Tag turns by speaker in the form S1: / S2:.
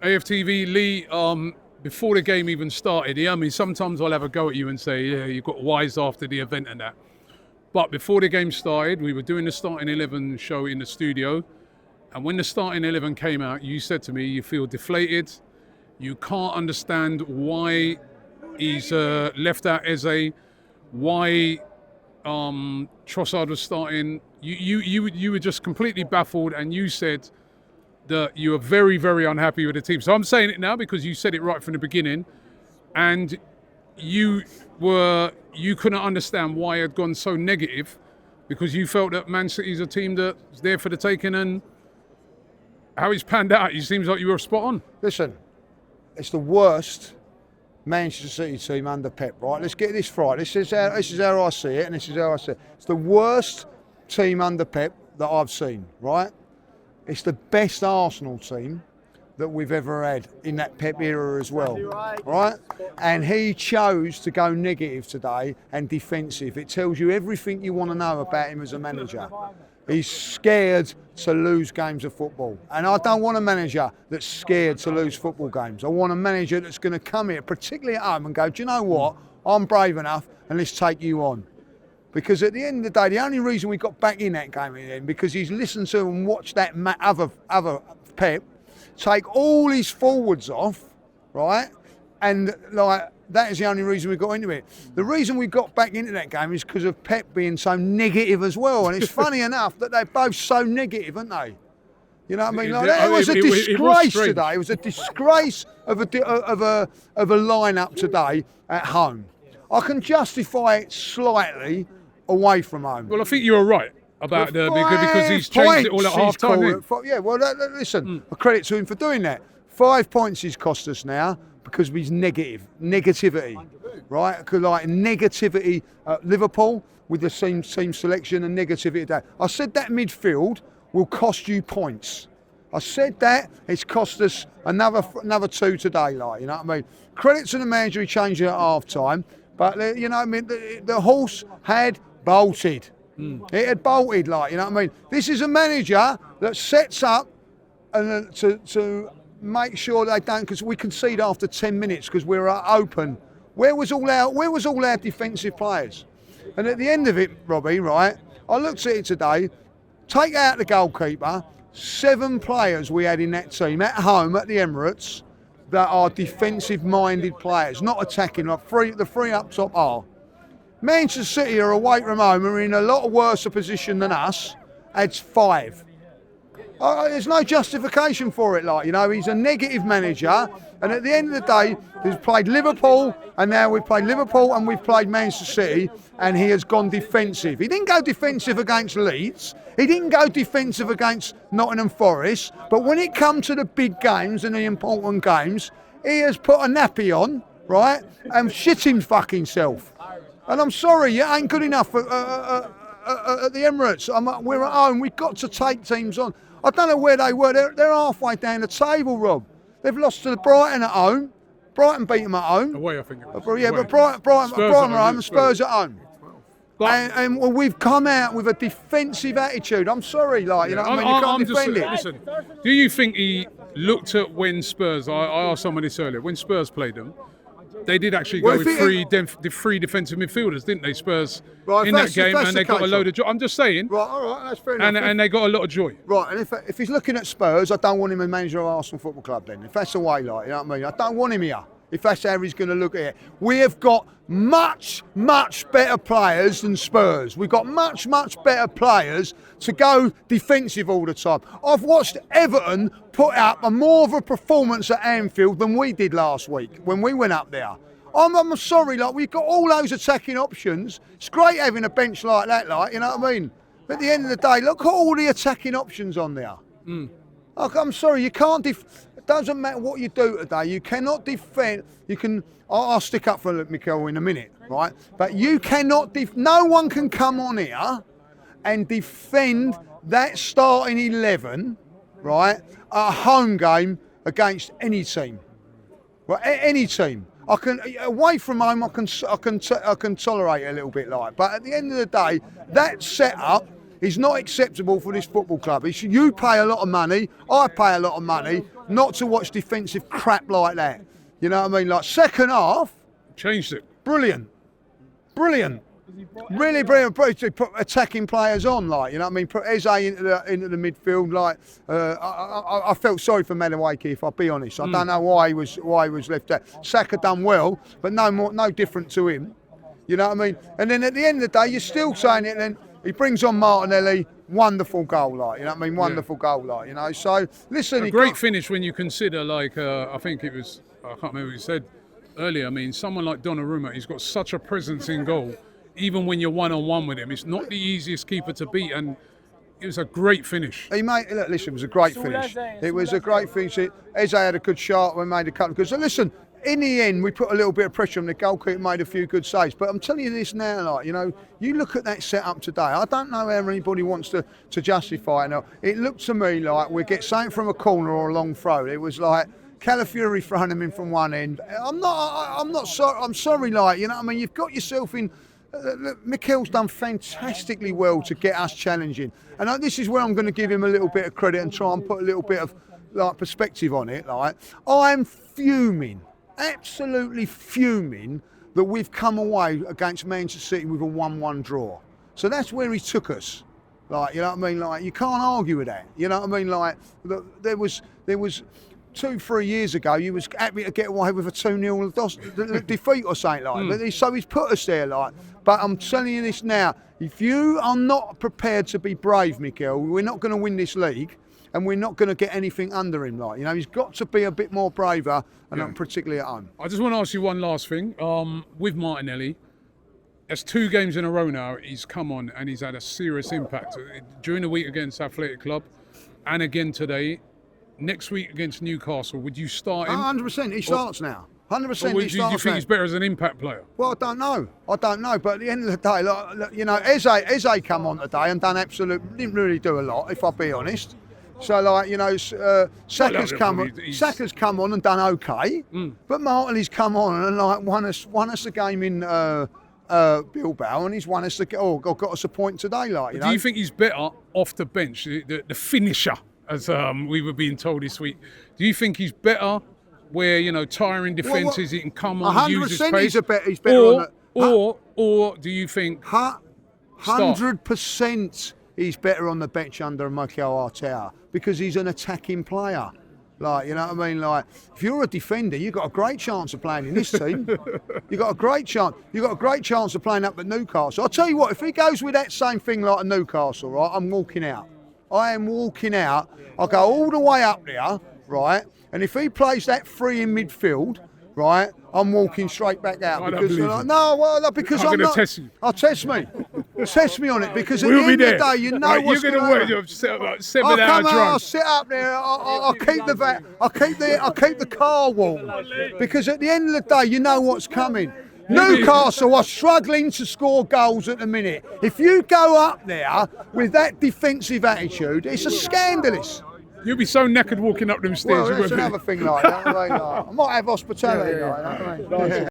S1: AFTV, Lee, before the game even started, I mean, sometimes I'll have a go at you and say, yeah, you got wise after the event and that. But before the game started, we were doing the starting 11 show in the studio. And when the starting 11 came out, you said to me, you feel deflated. You can't understand why he's left out Eze, why Trossard was starting. You were just completely baffled, and you said that you were very, very unhappy with the team. So I'm saying it now because you said it right from the beginning, and you couldn't understand why it had gone so negative, because you felt that Man City's a team that's there for the taking, and how it's panned out, it seems like you were spot on.
S2: Listen, it's the worst Manchester City team under Pep, right? Let's get this right. This is how I see it, and this is how I see it. It's the worst team under Pep that I've seen, right? It's the best Arsenal team that we've ever had in that Pep era as well, right? And he chose to go negative today and defensive. It tells you everything you want to know about him as a manager. He's scared to lose games of football. And I don't want a manager that's scared to lose football games. I want a manager that's going to come here, particularly at home, and go, do you know what? I'm brave enough and let's take you on. Because at the end of the day, the only reason we got back in that game in the end, because he's listened to and watched that other Pep take all his forwards off, right? And like that is the only reason we got into it. The reason we got back into that game is because of Pep being so negative as well. And it's funny enough that they're both so negative, aren't they? You know what I mean? Like, it was a disgrace today. It was a disgrace of a lineup today at home. I can justify it slightly away from home.
S1: Well, I think you were right about because he's changed it all at half time.
S2: Yeah, well, listen, a credit to him for doing that. 5 points he's cost us now because of his negativity, right? Because like negativity at Liverpool with the team selection and negativity there. I said that midfield will cost you points. I said that it's cost us another 2 today, like, you know what I mean? Credit to the manager, he changed it at half time, but you know what I mean? The horse had bolted. It had bolted, like, you know what I mean? This is a manager that sets up and to make sure they don't, because we concede after 10 minutes because we're open. Where was all our defensive players? And at the end of it, Robbie, right? I looked at it today. Take out the goalkeeper. 7 players we had in that team at home at the Emirates that are defensive-minded players, not attacking. Like the 3 up top are. Manchester City are away from home and are in a lot worse a position than us. Adds 5. There's no justification for it, like, you know, he's a negative manager, and at the end of the day, he's played Liverpool, and now we've played Liverpool and we've played Manchester City, and he has gone defensive. He didn't go defensive against Leeds, he didn't go defensive against Nottingham Forest, but when it comes to the big games and the important games, he has put a nappy on, right, and shit him fucking self. And I'm sorry, you ain't good enough at the Emirates. We're at home, we've got to take teams on. I don't know where they were. They're halfway down the table, Rob. They've lost to Brighton at home. Brighton beat them at home.
S1: Away, I think it was.
S2: Yeah, but Brighton are home and Spurs at home. And we've come out with a defensive attitude. I'm sorry, like, you know what I mean? You can't defend it.
S1: Listen, do you think he looked at when Spurs, I asked someone this earlier, when Spurs played them, they did actually go with three defensive midfielders, didn't they, Spurs, in that game, and they got a load of joy. I'm just saying.
S2: Right, all right, that's fair enough.
S1: And they got a lot of joy.
S2: Right, and if he's looking at Spurs, I don't want him as manager of Arsenal Football Club then. If that's the way, like, you know what I mean? I don't want him here, if that's how he's going to look at it. We have got much, much better players than Spurs. We've got much, much better players to go defensive all the time. I've watched Everton put up more of a performance at Anfield than we did last week when we went up there. I'm sorry, like, we've got all those attacking options. It's great having a bench like that, like, you know what I mean? But at the end of the day, look at all the attacking options on there. Like, I'm sorry, you can't it doesn't matter what you do today, you cannot defend. I'll stick up for Mikel in a minute, right? But you cannot, no one can come on here and defend that starting 11, right, at a home game against any team. Right, any team. I can, away from home, I can tolerate it a little bit, like. But at the end of the day, that setup is not acceptable for this football club. You pay a lot of money, I pay a lot of money, not to watch defensive crap like that. You know what I mean? Like, second half,
S1: changed it.
S2: Brilliant. Really brilliant. Put attacking players on, like, you know what I mean? Put Eze into the midfield. Like, I felt sorry for Madueke, if I'll be honest. I don't know why he was left there. Saka done well, but no different to him. You know what I mean? And then at the end of the day, you're still saying it. Then he brings on Martinelli. Wonderful goal, like, you know what I mean? Wonderful goal, like, you know. So listen,
S1: a great finish when you consider, like, I think it was, I can't remember what you said earlier. I mean, someone like Donnarumma, he's got such a presence in goal. Even when you're one-on-one with him, it's not the easiest keeper to beat, and it was a great finish.
S2: Look, listen, it was a great finish. It was a great finish. Eze had a good shot. We made a couple. Because listen, in the end, we put a little bit of pressure on the goalkeeper, made a few good saves. But I'm telling you this now, like, you know, you look at that setup today. I don't know how anybody wants to justify it now. It looked to me like we get something from a corner or a long throw. It was like Calafiori throwing him in from one end. I'm not sorry. I'm sorry, like, you know what I mean. You've got yourself in. Look, Mikel's done fantastically well to get us challenging, and this is where I'm going to give him a little bit of credit and try and put a little bit of like perspective on it. Like, I'm fuming, absolutely fuming, that we've come away against Manchester City with a 1-1 draw. So that's where he took us. Like, you know what I mean? Like, you can't argue with that. You know what I mean? Like, there was 2-3 years ago, you was happy to get away with a 2-0 defeat or something like that. But so he's put us there, like. But I'm telling you this now, if you are not prepared to be brave, Mikel, we're not going to win this league, and we're not going to get anything under him. Like, you know, he's got to be a bit more braver, and particularly at home.
S1: I just want to ask you one last thing. With Martinelli, there's 2 games in a row now he's come on and he's had a serious impact. During the week against Athletic Club, and again today. Next week against Newcastle, would you start him?
S2: 100%, he starts now. 100% he starts.
S1: Do you think he's better as an impact player?
S2: Well, I don't know. But at the end of the day, like, you know, Eze come on today and didn't really do a lot, if I'll be honest. So, like, you know, Saka's come on and done okay, but Martinelli's come on and like won us a game in Bilbao, and he's won us got us a point today. Like, you know?
S1: Do you think he's better off the bench, the finisher? As we were being told this week, do you think he's better where, you know, tiring defences, he can come on, use his pace?
S2: 100% he's better
S1: or do you think
S2: 100% he's better on the bench under Mikel Arteta because he's an attacking player? Like, you know what I mean? Like, if you're a defender, you've got a great chance of playing in this team. You've got a great chance. You've got a great chance of playing up at Newcastle. I'll tell you what, if he goes with that same thing like a Newcastle, right, I'm walking out. I am walking out. I'll go all the way up there, right? And if he plays that 3 in midfield, right, I'm walking straight back out. Because I'm not.
S1: Test you.
S2: I'll test me. Test me on it, because at the end of the day, you know right, what's going to happen.
S1: You're going to work about 7 hours drive.
S2: I'll sit up there. I'll keep the car warm, because at the end of the day, you know what's coming. Newcastle are struggling to score goals at the minute. If you go up there with that defensive attitude, it's a scandalous.
S1: You'll be so knackered walking up them stairs.
S2: Well, that's another thing like that. I might have hospitality.